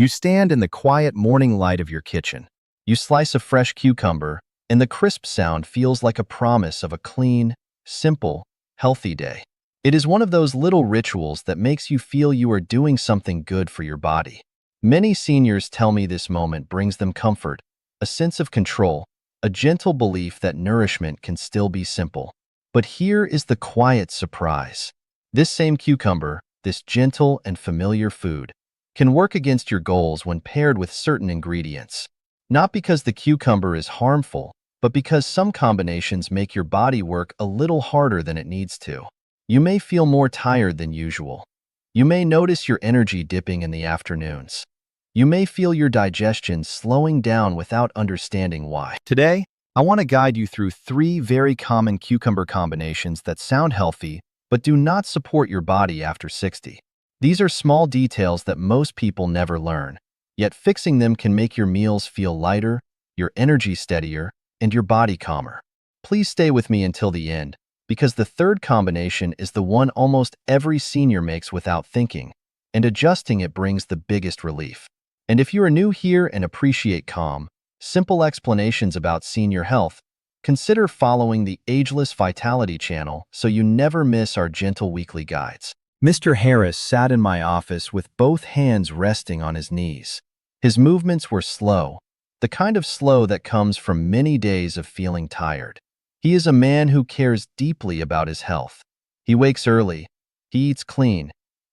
You stand in the quiet morning light of your kitchen. You slice a fresh cucumber, and the crisp sound feels like a promise of a clean, simple, healthy day. It is one of those little rituals that makes you feel you are doing something good for your body. Many seniors tell me this moment brings them comfort, a sense of control, a gentle belief that nourishment can still be simple. But here is the quiet surprise. This same cucumber, this gentle and familiar food, can work against your goals when paired with certain ingredients. Not because the cucumber is harmful, but because some combinations make your body work a little harder than it needs to. You may feel more tired than usual. You may notice your energy dipping in the afternoons. You may feel your digestion slowing down without understanding why. Today, I want to guide you through 3 very common cucumber combinations that sound healthy but do not support your body after 60. These are small details that most people never learn, yet fixing them can make your meals feel lighter, your energy steadier, and your body calmer. Please stay with me until the end, because the third combination is the one almost every senior makes without thinking, and adjusting it brings the biggest relief. And if you are new here and appreciate calm, simple explanations about senior health, consider following the Ageless Vitality Channel so you never miss our gentle weekly guides. Mr. Harris sat in my office with both hands resting on his knees. His movements were slow, the kind of slow that comes from many days of feeling tired. He is a man who cares deeply about his health. He wakes early, he eats clean,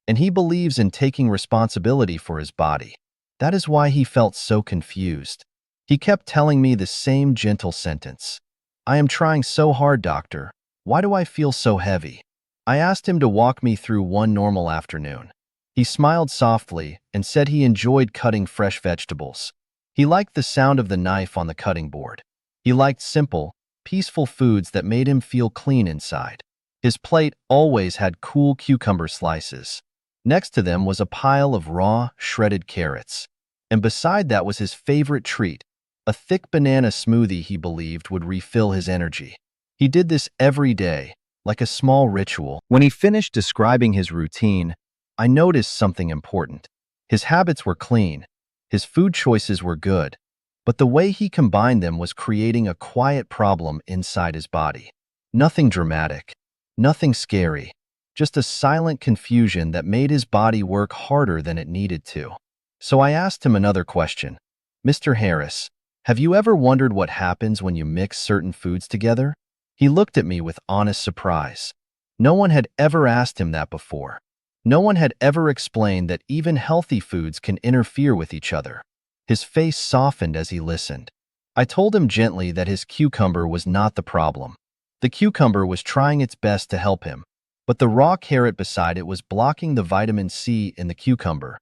and he believes in taking responsibility for his body. That is why he felt so confused. He kept telling me the same gentle sentence. "I am trying so hard, doctor. Why do I feel so heavy?" I asked him to walk me through one normal afternoon. He smiled softly and said he enjoyed cutting fresh vegetables. He liked the sound of the knife on the cutting board. He liked simple, peaceful foods that made him feel clean inside. His plate always had cool cucumber slices. Next to them was a pile of raw, shredded carrots. And beside that was his favorite treat, a thick banana smoothie he believed would refill his energy. He did this every day, like a small ritual. When he finished describing his routine, I noticed something important. His habits were clean, his food choices were good, but the way he combined them was creating a quiet problem inside his body. Nothing dramatic, nothing scary, just a silent confusion that made his body work harder than it needed to. So I asked him another question. "Mr. Harris, have you ever wondered what happens when you mix certain foods together?" He looked at me with honest surprise. No one had ever asked him that before. No one had ever explained that even healthy foods can interfere with each other. His face softened as he listened. I told him gently that his cucumber was not the problem. The cucumber was trying its best to help him, but the raw carrot beside it was blocking the vitamin C in the cucumber.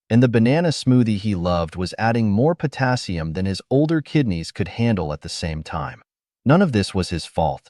And the banana smoothie he loved was adding more potassium than his older kidneys could handle at the same time. None of this was his fault.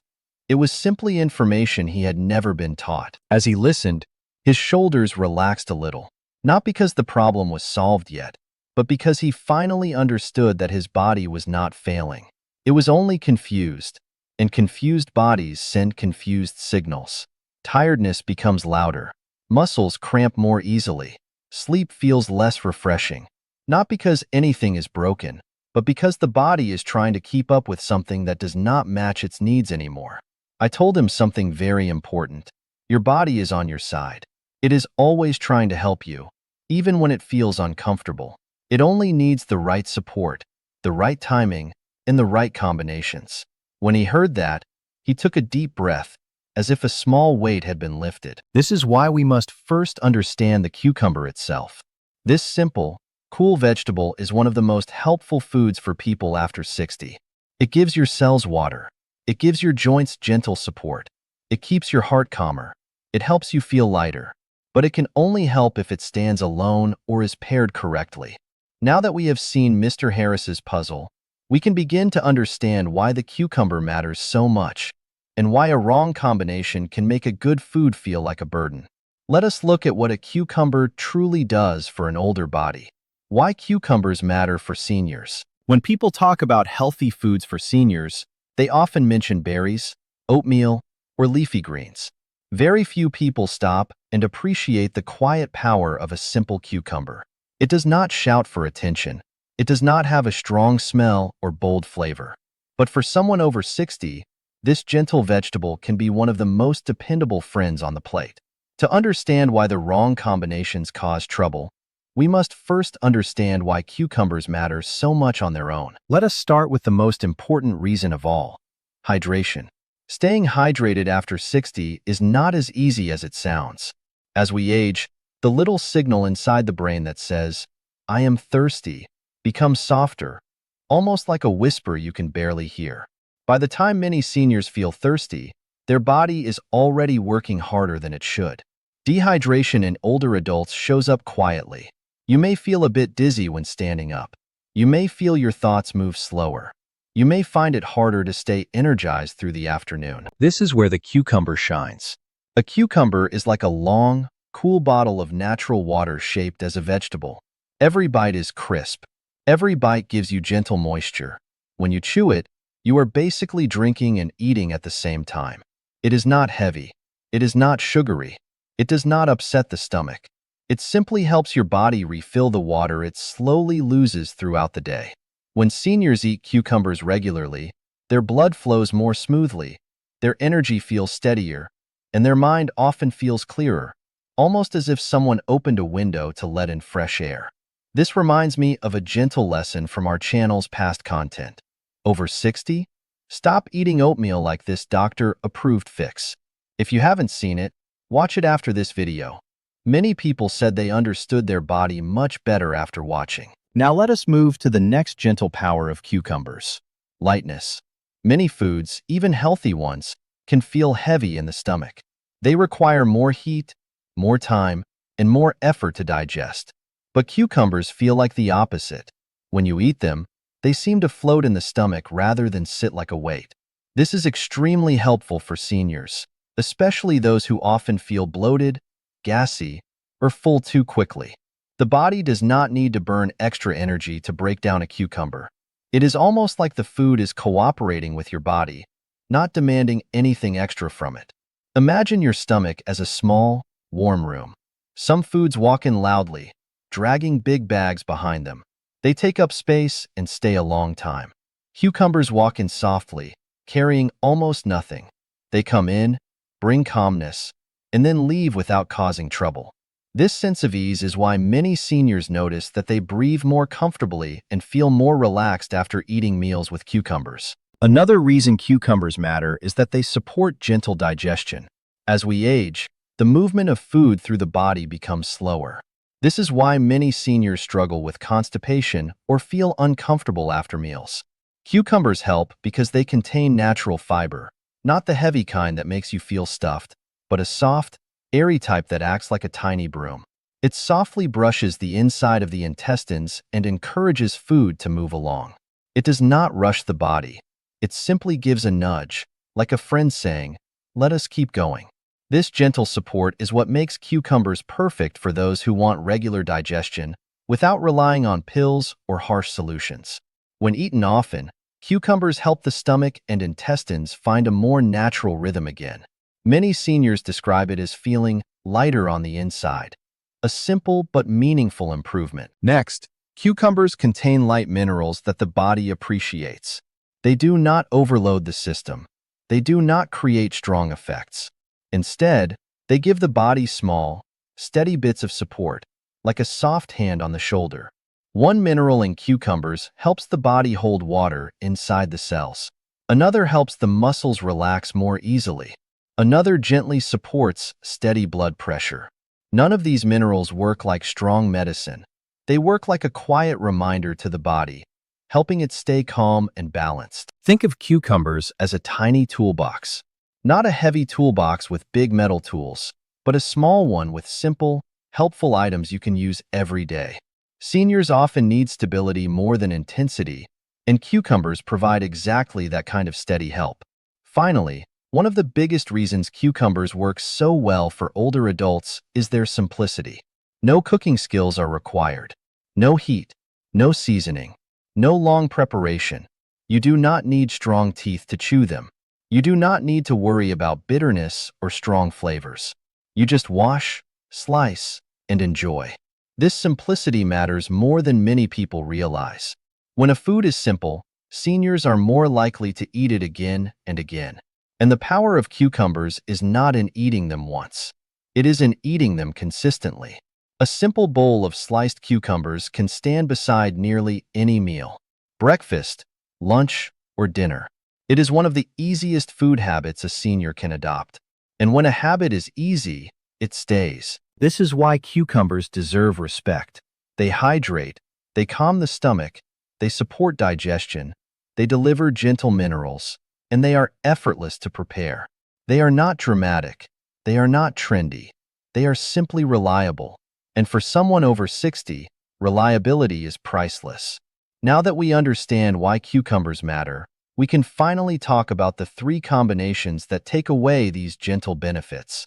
It was simply information he had never been taught. As he listened, his shoulders relaxed a little, not because the problem was solved yet, but because he finally understood that his body was not failing. It was only confused, and confused bodies send confused signals. Tiredness becomes louder. Muscles cramp more easily. Sleep feels less refreshing, not because anything is broken, but because the body is trying to keep up with something that does not match its needs anymore. I told him something very important. Your body is on your side. It is always trying to help you, even when it feels uncomfortable. It only needs the right support, the right timing, and the right combinations. When he heard that, he took a deep breath, as if a small weight had been lifted. This is why we must first understand the cucumber itself. This simple, cool vegetable is one of the most helpful foods for people after 60. It gives your cells water. It gives your joints gentle support. It keeps your heart calmer. It helps you feel lighter. But it can only help if it stands alone or is paired correctly. Now that we have seen Mr. Harris's puzzle, we can begin to understand why the cucumber matters so much, and why a wrong combination can make a good food feel like a burden. Let us look at what a cucumber truly does for an older body. Why cucumbers matter for seniors. When people talk about healthy foods for seniors, they often mention berries, oatmeal, or leafy greens. Very few people stop and appreciate the quiet power of a simple cucumber. It does not shout for attention. It does not have a strong smell or bold flavor. But for someone over 60, this gentle vegetable can be one of the most dependable friends on the plate. To understand why the wrong combinations cause trouble, we must first understand why cucumbers matter so much on their own. Let us start with the most important reason of all: hydration. Staying hydrated after 60 is not as easy as it sounds. As we age, the little signal inside the brain that says, "I am thirsty," becomes softer, almost like a whisper you can barely hear. By the time many seniors feel thirsty, their body is already working harder than it should. Dehydration in older adults shows up quietly. You may feel a bit dizzy when standing up. You may feel your thoughts move slower. You may find it harder to stay energized through the afternoon. This is where the cucumber shines. A cucumber is like a long, cool bottle of natural water shaped as a vegetable. Every bite is crisp. Every bite gives you gentle moisture. When you chew it, you are basically drinking and eating at the same time. It is not heavy. It is not sugary. It does not upset the stomach. It simply helps your body refill the water it slowly loses throughout the day. When seniors eat cucumbers regularly, their blood flows more smoothly, their energy feels steadier, and their mind often feels clearer, almost as if someone opened a window to let in fresh air. This reminds me of a gentle lesson from our channel's past content. Over 60? Stop eating oatmeal like this doctor-approved fix. If you haven't seen it, watch it after this video. Many people said they understood their body much better after watching. Now let us move to the next gentle power of cucumbers: lightness. Many foods, even healthy ones, can feel heavy in the stomach. They require more heat, more time, and more effort to digest. But cucumbers feel like the opposite. When you eat them, they seem to float in the stomach rather than sit like a weight. This is extremely helpful for seniors, especially those who often feel bloated, gassy, or full too quickly. The body does not need to burn extra energy to break down a cucumber. It is almost like the food is cooperating with your body, not demanding anything extra from it. Imagine your stomach as a small, warm room. Some foods walk in loudly, dragging big bags behind them. They take up space and stay a long time. Cucumbers walk in softly, carrying almost nothing. They come in, bring calmness, and then leave without causing trouble. This sense of ease is why many seniors notice that they breathe more comfortably and feel more relaxed after eating meals with cucumbers. Another reason cucumbers matter is that they support gentle digestion. As we age, the movement of food through the body becomes slower. This is why many seniors struggle with constipation or feel uncomfortable after meals. Cucumbers help because they contain natural fiber, not the heavy kind that makes you feel stuffed, but a soft, airy type that acts like a tiny broom. It softly brushes the inside of the intestines and encourages food to move along. It does not rush the body. It simply gives a nudge, like a friend saying, "Let us keep going." This gentle support is what makes cucumbers perfect for those who want regular digestion without relying on pills or harsh solutions. When eaten often, cucumbers help the stomach and intestines find a more natural rhythm again. Many seniors describe it as feeling lighter on the inside, a simple but meaningful improvement. Next, cucumbers contain light minerals that the body appreciates. They do not overload the system. They do not create strong effects. Instead, they give the body small, steady bits of support, like a soft hand on the shoulder. One mineral in cucumbers helps the body hold water inside the cells. Another helps the muscles relax more easily. Another gently supports steady blood pressure. None of these minerals work like strong medicine. They work like a quiet reminder to the body, helping it stay calm and balanced. Think of cucumbers as a tiny toolbox. Not a heavy toolbox with big metal tools, but a small one with simple, helpful items you can use every day. Seniors often need stability more than intensity, and cucumbers provide exactly that kind of steady help. Finally, one of the biggest reasons cucumbers work so well for older adults is their simplicity. No cooking skills are required. No heat, no seasoning, no long preparation. You do not need strong teeth to chew them. You do not need to worry about bitterness or strong flavors. You just wash, slice, and enjoy. This simplicity matters more than many people realize. When a food is simple, seniors are more likely to eat it again and again. And the power of cucumbers is not in eating them once. It is in eating them consistently. A simple bowl of sliced cucumbers can stand beside nearly any meal. Breakfast, lunch, or dinner. It is one of the easiest food habits a senior can adopt. And when a habit is easy, it stays. This is why cucumbers deserve respect. They hydrate, they calm the stomach, they support digestion, they deliver gentle minerals, and they are effortless to prepare. They are not dramatic, they are not trendy, they are simply reliable. And for someone over 60, reliability is priceless. Now that we understand why cucumbers matter, we can finally talk about the 3 combinations that take away these gentle benefits.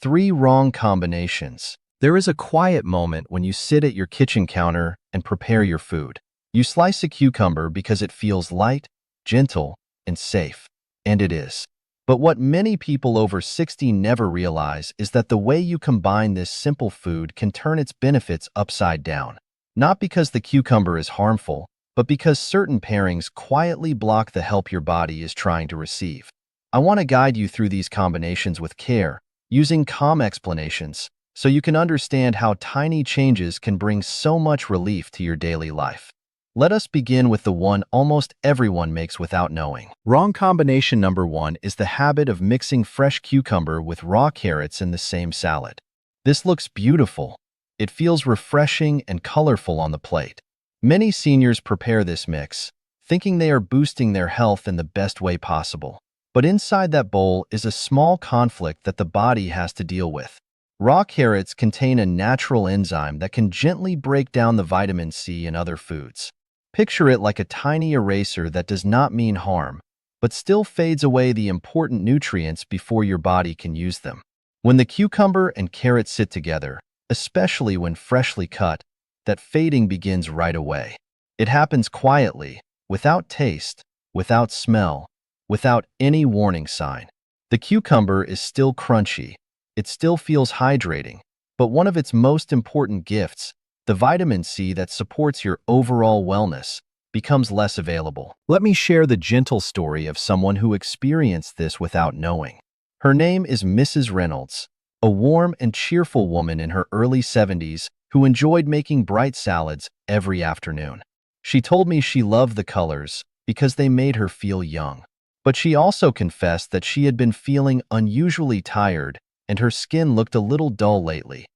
3 wrong combinations. There is a quiet moment when you sit at your kitchen counter and prepare your food. You slice a cucumber because it feels light, gentle, and safe. And it is. But what many people over 60 never realize is that the way you combine this simple food can turn its benefits upside down. Not because the cucumber is harmful, but because certain pairings quietly block the help your body is trying to receive. I want to guide you through these combinations with care, using calm explanations, so you can understand how tiny changes can bring so much relief to your daily life. Let us begin with the one almost everyone makes without knowing. Wrong combination number 1 is the habit of mixing fresh cucumber with raw carrots in the same salad. This looks beautiful. It feels refreshing and colorful on the plate. Many seniors prepare this mix, thinking they are boosting their health in the best way possible. But inside that bowl is a small conflict that the body has to deal with. Raw carrots contain a natural enzyme that can gently break down the vitamin C in other foods. Picture it like a tiny eraser that does not mean harm, but still fades away the important nutrients before your body can use them. When the cucumber and carrot sit together, especially when freshly cut, that fading begins right away. It happens quietly, without taste, without smell, without any warning sign. The cucumber is still crunchy. It still feels hydrating, but one of its most important gifts, the vitamin C that supports your overall wellness, becomes less available. Let me share the gentle story of someone who experienced this without knowing. Her name is Mrs. Reynolds, a warm and cheerful woman in her early 70s who enjoyed making bright salads every afternoon. She told me she loved the colors because they made her feel young. But she also confessed that she had been feeling unusually tired and her skin looked a little dull lately,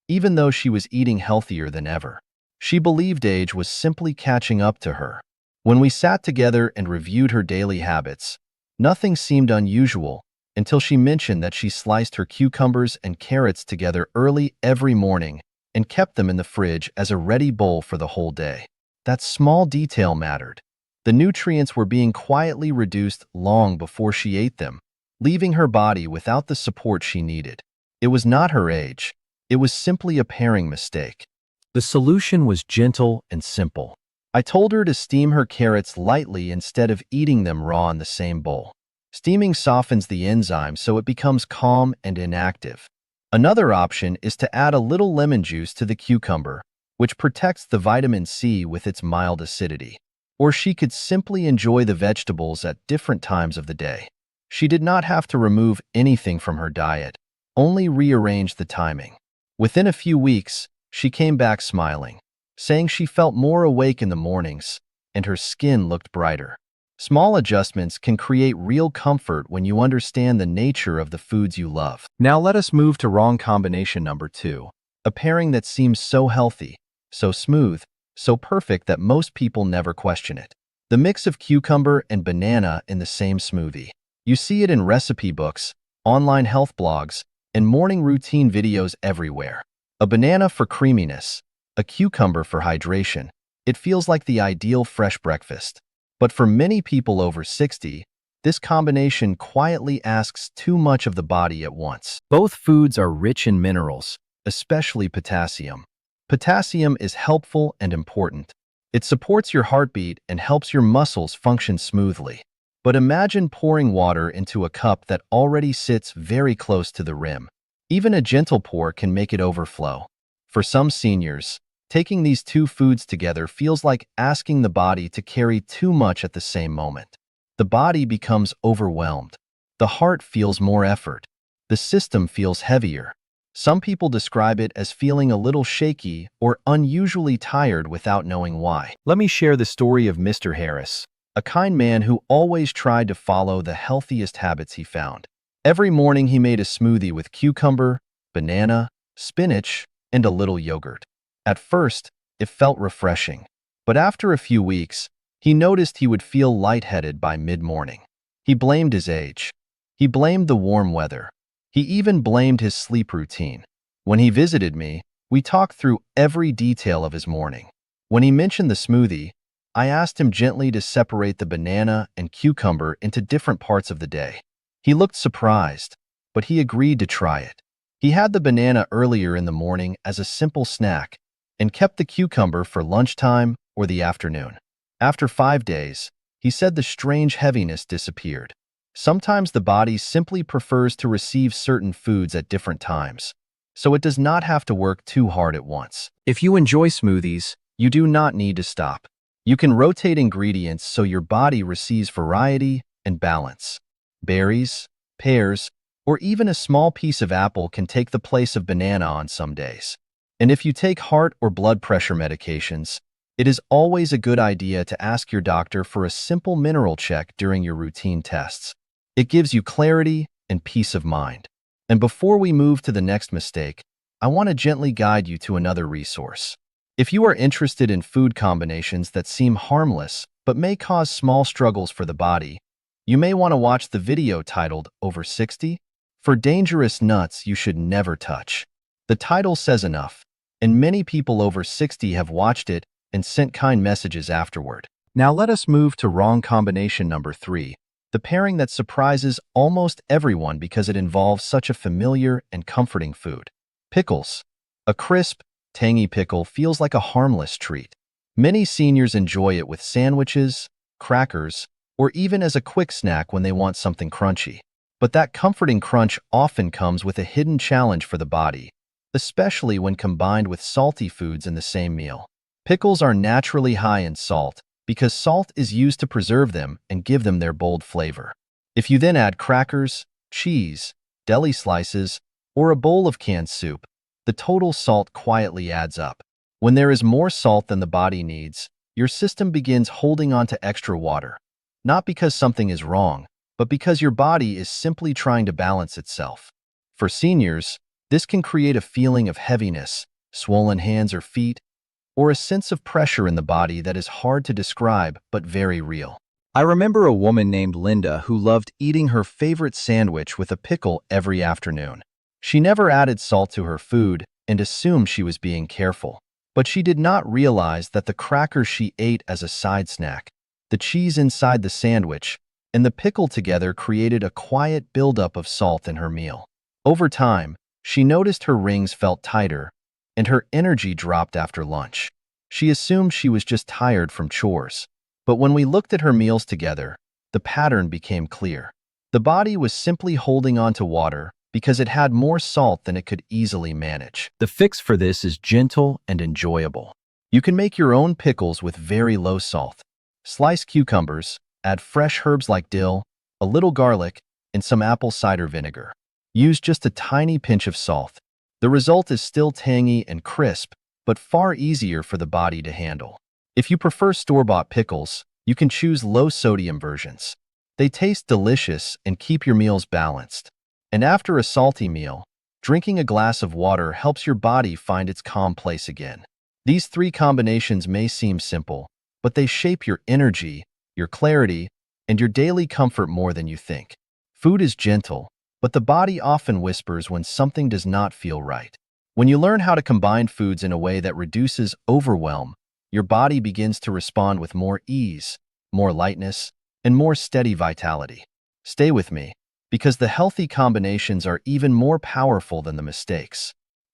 even though she was eating healthier than ever. She believed age was simply catching up to her. When we sat together and reviewed her daily habits, nothing seemed unusual until she mentioned that she sliced her cucumbers and carrots together early every morning and kept them in the fridge as a ready bowl for the whole day. That small detail mattered. The nutrients were being quietly reduced long before she ate them, leaving her body without the support she needed. It was not her age. It was simply a pairing mistake. The solution was gentle and simple. I told her to steam her carrots lightly instead of eating them raw in the same bowl. Steaming softens the enzyme so it becomes calm and inactive. Another option is to add a little lemon juice to the cucumber, which protects the vitamin C with its mild acidity. Or she could simply enjoy the vegetables at different times of the day. She did not have to remove anything from her diet, only rearrange the timing. Within a few weeks, she came back smiling, saying she felt more awake in the mornings and her skin looked brighter. Small adjustments can create real comfort when you understand the nature of the foods you love. Now let us move to wrong combination number 2, a pairing that seems so healthy, so smooth, so perfect that most people never question it. The mix of cucumber and banana in the same smoothie. You see it in recipe books, online health blogs, and morning routine videos everywhere. A banana for creaminess, a cucumber for hydration. It feels like the ideal fresh breakfast. But for many people over 60, this combination quietly asks too much of the body at once. Both foods are rich in minerals, especially potassium. Potassium is helpful and important. It supports your heartbeat and helps your muscles function smoothly. But imagine pouring water into a cup that already sits very close to the rim. Even a gentle pour can make it overflow. For some seniors, taking these two foods together feels like asking the body to carry too much at the same moment. The body becomes overwhelmed. The heart feels more effort. The system feels heavier. Some people describe it as feeling a little shaky or unusually tired without knowing why. Let me share the story of Mr. Harris, a kind man who always tried to follow the healthiest habits he found. Every morning he made a smoothie with cucumber, banana, spinach, and a little yogurt. At first, it felt refreshing, but after a few weeks, he noticed he would feel lightheaded by mid-morning. He blamed his age. He blamed the warm weather. He even blamed his sleep routine. When he visited me, we talked through every detail of his morning. When he mentioned the smoothie, I asked him gently to separate the banana and cucumber into different parts of the day. He looked surprised, but he agreed to try it. He had the banana earlier in the morning as a simple snack and kept the cucumber for lunchtime or the afternoon. After 5 days, he said the strange heaviness disappeared. Sometimes the body simply prefers to receive certain foods at different times, so it does not have to work too hard at once. If you enjoy smoothies, you do not need to stop. You can rotate ingredients so your body receives variety and balance. Berries, pears, or even a small piece of apple can take the place of banana on some days. And if you take heart or blood pressure medications, it is always a good idea to ask your doctor for a simple mineral check during your routine tests. It gives you clarity and peace of mind. And before we move to the next mistake, I want to gently guide you to another resource. If you are interested in food combinations that seem harmless but may cause small struggles for the body, you may want to watch the video titled Over 60 for dangerous nuts you should never touch. The title says enough, and many people over 60 have watched it and sent kind messages afterward. Now let us move to wrong combination number 3, the pairing that surprises almost everyone because it involves such a familiar and comforting food. Pickles. A crisp, tangy pickle feels like a harmless treat. Many seniors enjoy it with sandwiches, crackers, or even as a quick snack when they want something crunchy. But that comforting crunch often comes with a hidden challenge for the body, especially when combined with salty foods in the same meal. Pickles are naturally high in salt because salt is used to preserve them and give them their bold flavor. If you then add crackers, cheese, deli slices, or a bowl of canned soup, the total salt quietly adds up. When there is more salt than the body needs, your system begins holding on to extra water. Not because something is wrong, but because your body is simply trying to balance itself. For seniors, this can create a feeling of heaviness, swollen hands or feet, or a sense of pressure in the body that is hard to describe but very real. I remember a woman named Linda who loved eating her favorite sandwich with a pickle every afternoon. She never added salt to her food and assumed she was being careful. But she did not realize that the crackers she ate as a side snack, the cheese inside the sandwich, and the pickle together created a quiet buildup of salt in her meal. Over time, she noticed her rings felt tighter, and her energy dropped after lunch. She assumed she was just tired from chores. But when we looked at her meals together, the pattern became clear. The body was simply holding on to water because it had more salt than it could easily manage. The fix for this is gentle and enjoyable. You can make your own pickles with very low salt. Slice cucumbers, add fresh herbs like dill, a little garlic, and some apple cider vinegar. Use just a tiny pinch of salt. The result is still tangy and crisp, but far easier for the body to handle. If you prefer store-bought pickles, you can choose low-sodium versions. They taste delicious and keep your meals balanced. And after a salty meal, drinking a glass of water helps your body find its calm place again. These 3 combinations may seem simple, but they shape your energy, your clarity, and your daily comfort more than you think. Food is gentle, but the body often whispers when something does not feel right. When you learn how to combine foods in a way that reduces overwhelm, your body begins to respond with more ease, more lightness, and more steady vitality. Stay with me, because the healthy combinations are even more powerful than the mistakes.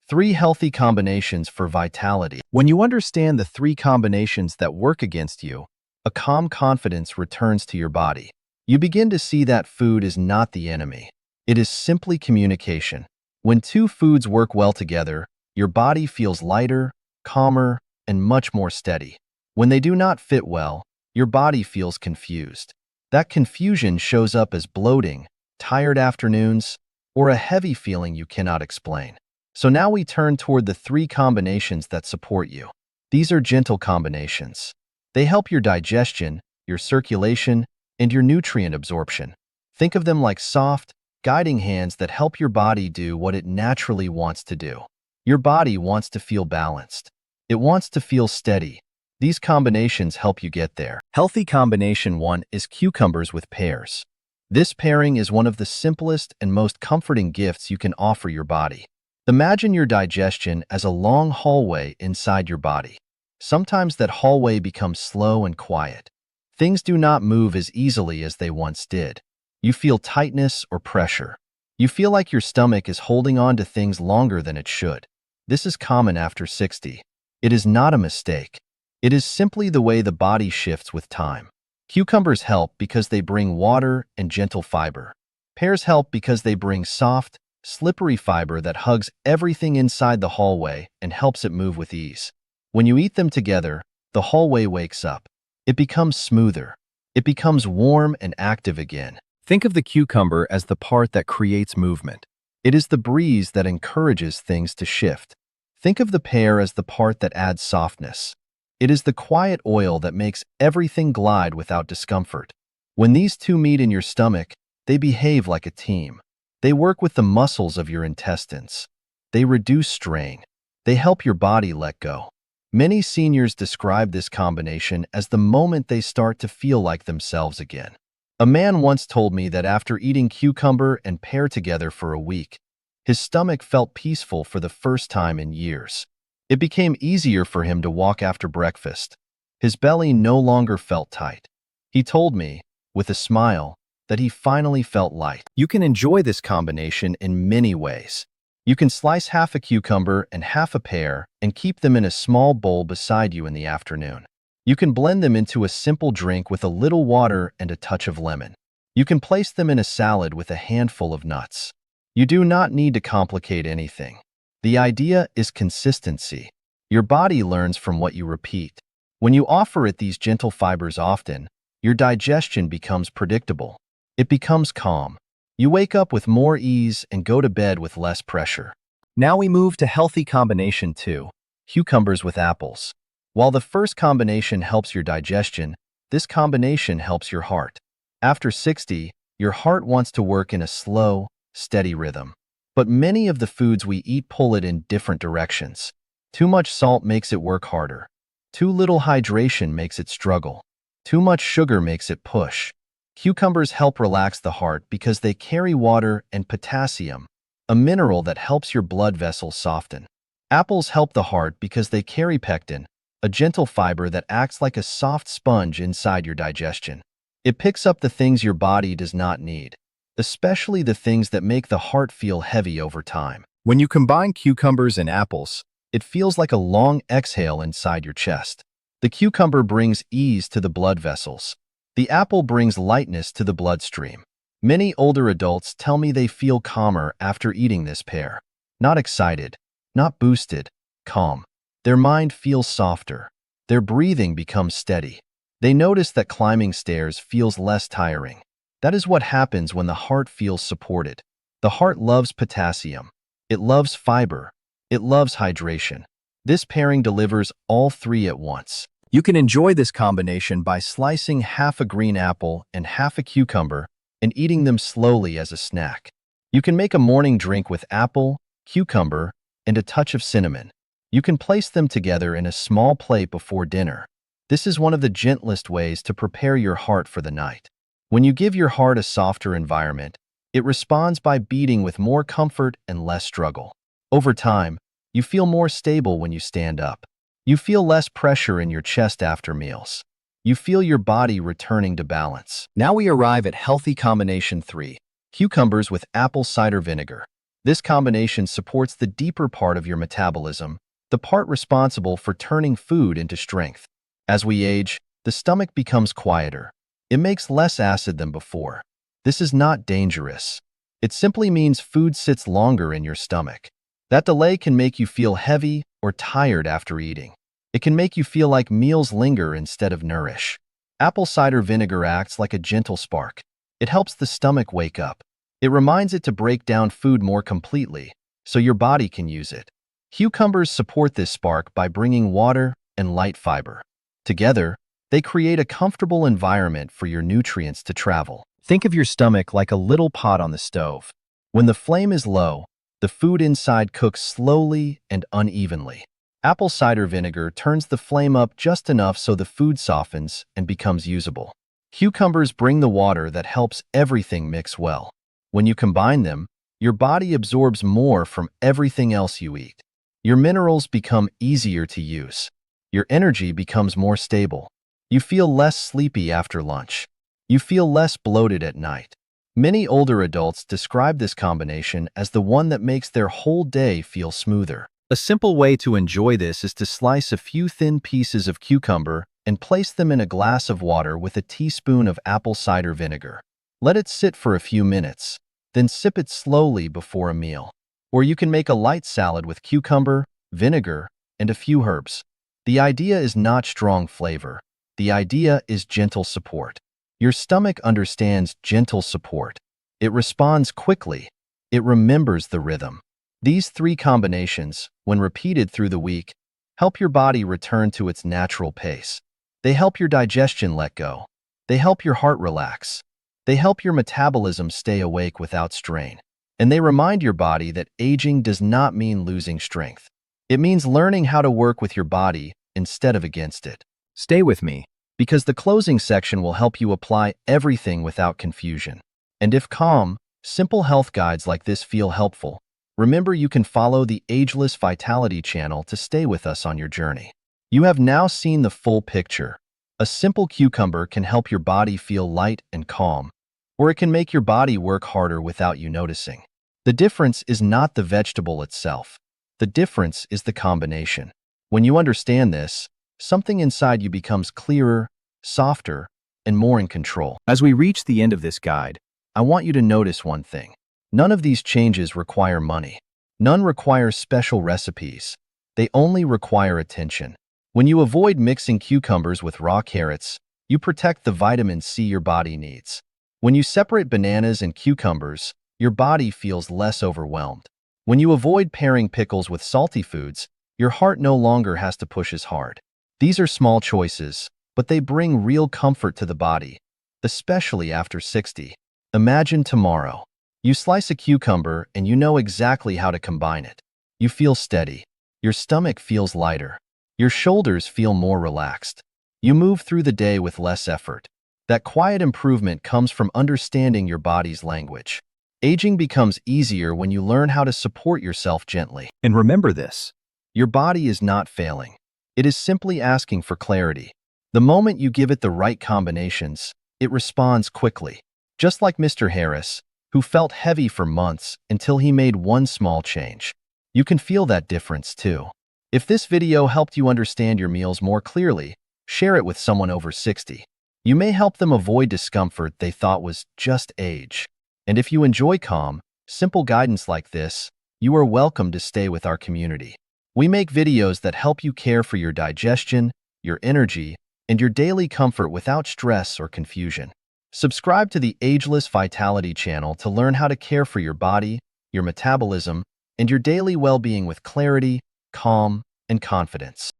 3 healthy combinations for vitality. When you understand the 3 combinations that work against you, a calm confidence returns to your body. You begin to see that food is not the enemy. It is simply communication. When 2 foods work well together, Your body feels lighter, calmer, and much more steady. When they do not fit well, your body feels confused. That confusion shows up as bloating, tired afternoons, or a heavy feeling you cannot explain. So now we turn toward the 3 combinations that support you. These are gentle combinations. They help your digestion, your circulation, and your nutrient absorption. Think of them like soft, guiding hands that help your body do what it naturally wants to do. Your body wants to feel balanced. It wants to feel steady. These combinations help you get there. Healthy combination 1 is cucumbers with pears. This pairing is one of the simplest and most comforting gifts you can offer your body. Imagine your digestion as a long hallway inside your body. Sometimes that hallway becomes slow and quiet. Things do not move as easily as they once did. You feel tightness or pressure. You feel like your stomach is holding on to things longer than it should. This is common after 60. It is not a mistake. It is simply the way the body shifts with time. Cucumbers help because they bring water and gentle fiber. Pears help because they bring soft, slippery fiber that hugs everything inside the hallway and helps it move with ease. When you eat them together, the hallway wakes up. It becomes smoother. It becomes warm and active again. Think of the cucumber as the part that creates movement. It is the breeze that encourages things to shift. Think of the pear as the part that adds softness. It is the quiet oil that makes everything glide without discomfort. When these 2 meet in your stomach, they behave like a team. They work with the muscles of your intestines. They reduce strain. They help your body let go. Many seniors describe this combination as the moment they start to feel like themselves again. A man once told me that after eating cucumber and pear together for a week, his stomach felt peaceful for the first time in years. It became easier for him to walk after breakfast. His belly no longer felt tight. He told me, with a smile, that he finally felt light. You can enjoy this combination in many ways. You can slice half a cucumber and half a pear and keep them in a small bowl beside you in the afternoon. You can blend them into a simple drink with a little water and a touch of lemon. You can place them in a salad with a handful of nuts. You do not need to complicate anything. The idea is consistency. Your body learns from what you repeat. When you offer it these gentle fibers often, your digestion becomes predictable. It becomes calm. You wake up with more ease and go to bed with less pressure. Now we move to healthy combination 2, cucumbers with apples. While the first combination helps your digestion, this combination helps your heart. After 60, your heart wants to work in a slow, steady rhythm. But many of the foods we eat pull it in different directions. Too much salt makes it work harder. Too little hydration makes it struggle. Too much sugar makes it push. Cucumbers help relax the heart because they carry water and potassium, a mineral that helps your blood vessels soften. Apples help the heart because they carry pectin, a gentle fiber that acts like a soft sponge inside your digestion. It picks up the things your body does not need, especially the things that make the heart feel heavy over time. When you combine cucumbers and apples, it feels like a long exhale inside your chest. The cucumber brings ease to the blood vessels. The apple brings lightness to the bloodstream. Many older adults tell me they feel calmer after eating this pear. Not excited, not boosted, calm. Their mind feels softer. Their breathing becomes steady. They notice that climbing stairs feels less tiring. That is what happens when the heart feels supported. The heart loves potassium. It loves fiber. It loves hydration. This pairing delivers all 3 at once. You can enjoy this combination by slicing half a green apple and half a cucumber and eating them slowly as a snack. You can make a morning drink with apple, cucumber, and a touch of cinnamon. You can place them together in a small plate before dinner. This is one of the gentlest ways to prepare your heart for the night. When you give your heart a softer environment, it responds by beating with more comfort and less struggle. Over time, you feel more stable when you stand up. You feel less pressure in your chest after meals. You feel your body returning to balance. Now we arrive at healthy combination 3, cucumbers with apple cider vinegar. This combination supports the deeper part of your metabolism, the part responsible for turning food into strength. As we age, the stomach becomes quieter. It makes less acid than before. This is not dangerous. It simply means food sits longer in your stomach. That delay can make you feel heavy or tired after eating. It can make you feel like meals linger instead of nourish. Apple cider vinegar acts like a gentle spark. It helps the stomach wake up. It reminds it to break down food more completely, so your body can use it. Cucumbers support this spark by bringing water and light fiber. Together, they create a comfortable environment for your nutrients to travel. Think of your stomach like a little pot on the stove. When the flame is low, the food inside cooks slowly and unevenly. Apple cider vinegar turns the flame up just enough so the food softens and becomes usable. Cucumbers bring the water that helps everything mix well. When you combine them, your body absorbs more from everything else you eat. Your minerals become easier to use. Your energy becomes more stable. You feel less sleepy after lunch. You feel less bloated at night. Many older adults describe this combination as the one that makes their whole day feel smoother. A simple way to enjoy this is to slice a few thin pieces of cucumber and place them in a glass of water with a teaspoon of apple cider vinegar. Let it sit for a few minutes, then sip it slowly before a meal. Or you can make a light salad with cucumber, vinegar, and a few herbs. The idea is not strong flavor. The idea is gentle support. Your stomach understands gentle support. It responds quickly. It remembers the rhythm. These three combinations, when repeated through the week, help your body return to its natural pace. They help your digestion let go. They help your heart relax. They help your metabolism stay awake without strain. And they remind your body that aging does not mean losing strength. It means learning how to work with your body instead of against it. Stay with me, because the closing section will help you apply everything without confusion. And if calm, simple health guides like this feel helpful, remember you can follow the Ageless Vitality Channel to stay with us on your journey. You have now seen the full picture. A simple cucumber can help your body feel light and calm, or it can make your body work harder without you noticing. The difference is not the vegetable itself. The difference is the combination. When you understand this, something inside you becomes clearer, softer, and more in control. As we reach the end of this guide, I want you to notice one thing. None of these changes require money. None require special recipes. They only require attention. When you avoid mixing cucumbers with raw carrots, you protect the vitamin C your body needs. When you separate bananas and cucumbers, your body feels less overwhelmed. When you avoid pairing pickles with salty foods, your heart no longer has to push as hard. These are small choices, but they bring real comfort to the body, especially after 60. Imagine tomorrow. You slice a cucumber and you know exactly how to combine it. You feel steady. Your stomach feels lighter. Your shoulders feel more relaxed. You move through the day with less effort. That quiet improvement comes from understanding your body's language. Aging becomes easier when you learn how to support yourself gently. And remember this, your body is not failing. It is simply asking for clarity. The moment you give it the right combinations, it responds quickly. Just like Mr. Harris, who felt heavy for months until he made one small change. You can feel that difference too. If this video helped you understand your meals more clearly, share it with someone over 60. You may help them avoid discomfort they thought was just age. And if you enjoy calm, simple guidance like this, you are welcome to stay with our community. We make videos that help you care for your digestion, your energy, and your daily comfort without stress or confusion. Subscribe to the Ageless Vitality Channel to learn how to care for your body, your metabolism, and your daily well-being with clarity, calm, and confidence.